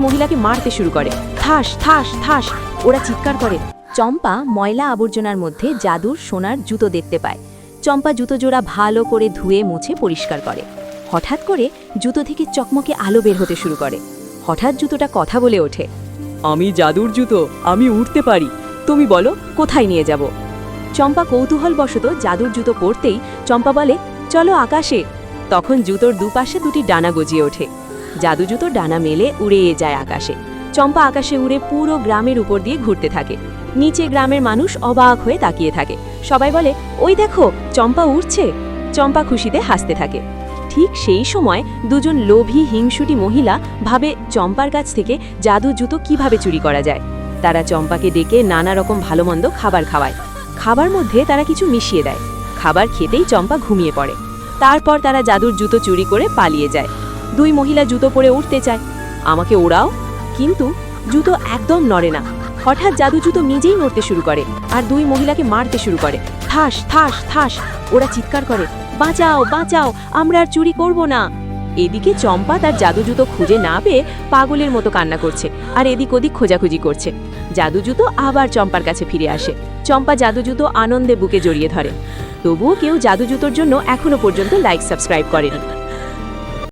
মহিলাকে মারতে শুরু করে। ঠাস ঠাস ঠাস ওরা চিৎকার করে। চম্পা ময়লা আবর্জনার মধ্যে জাদুর সোনার জুতো দেখতে পায়। চম্পা জুতো জোড়া ভালো করে ধুয়ে মুছে পরিষ্কার করে। হঠাৎ করে জুতো থেকে চকমকে আলো বের হতে শুরু করে। হঠাৎ জুতোটা কথা বলে ওঠে। আমি জাদুর জুতো, আমি উঠতে পারি, তুমি বলো কোথায় নিয়ে যাব। চম্পা কৌতূহলবশত জাদুর জুতো পরতেই চম্পা বলে, চলো আকাশে। তখন জুতোর দুপাশে দুটি ডানা গজিয়ে ওঠে। জাদু জুতো ডানা মেলে উড়ে যায় আকাশে। চম্পা আকাশে উড়ে পুরো গ্রামের উপর দিয়ে ঘুরতে থাকে। নিচে গ্রামের মানুষ অবাক হয়ে তাকিয়ে থাকে। সবাই বলে, ওই দেখো চম্পা উড়ছে। চম্পা খুশিতে হাসতে থাকে। ঠিক সেই সময় দুজন লোভী হিংসুটি মহিলা ভাবে চম্পার কাছ থেকে জাদু জুতো কিভাবে চুরি করা যায়। তারা চম্পাকে ডেকে নানা রকম ভালো মন্দ খাবার খাওয়ায়। খাবার মধ্যে তারা কিছু মিশিয়ে দেয়। খাবার খেতেই চম্পা ঘুমিয়ে পড়ে। তারপর তারা জাদুর জুতো চুরি করে পালিয়ে যায়। দুই মহিলা জুতো পরে উঠতে চায়, আমাকে ওড়াও, কিন্তু জুতো একদম নড়ে না। হঠাৎ জাদু জুতো নিজেই নড়তে শুরু করে আর দুই মহিলাকে মারতে শুরু করে। ঠাস ঠাস ঠাস ওরা চিৎকার করে, বাঁচাও বাঁচাও, আমরা আর চুরি করব না। এদিকে চম্পা তার জাদু জুতো খুঁজে না পেয়ে পাগলের মতো কান্না করছে আর এদিক ওদিক খোঁজাখুঁজি করছে। জাদু জুতো আবার চম্পার কাছে ফিরে আসে। চম্পা জাদু জুতো আনন্দে বুকে জড়িয়ে ধরে। তবুও কেউ জাদু জুতোর জন্য এখনো পর্যন্ত লাইক সাবস্ক্রাইব করেনি।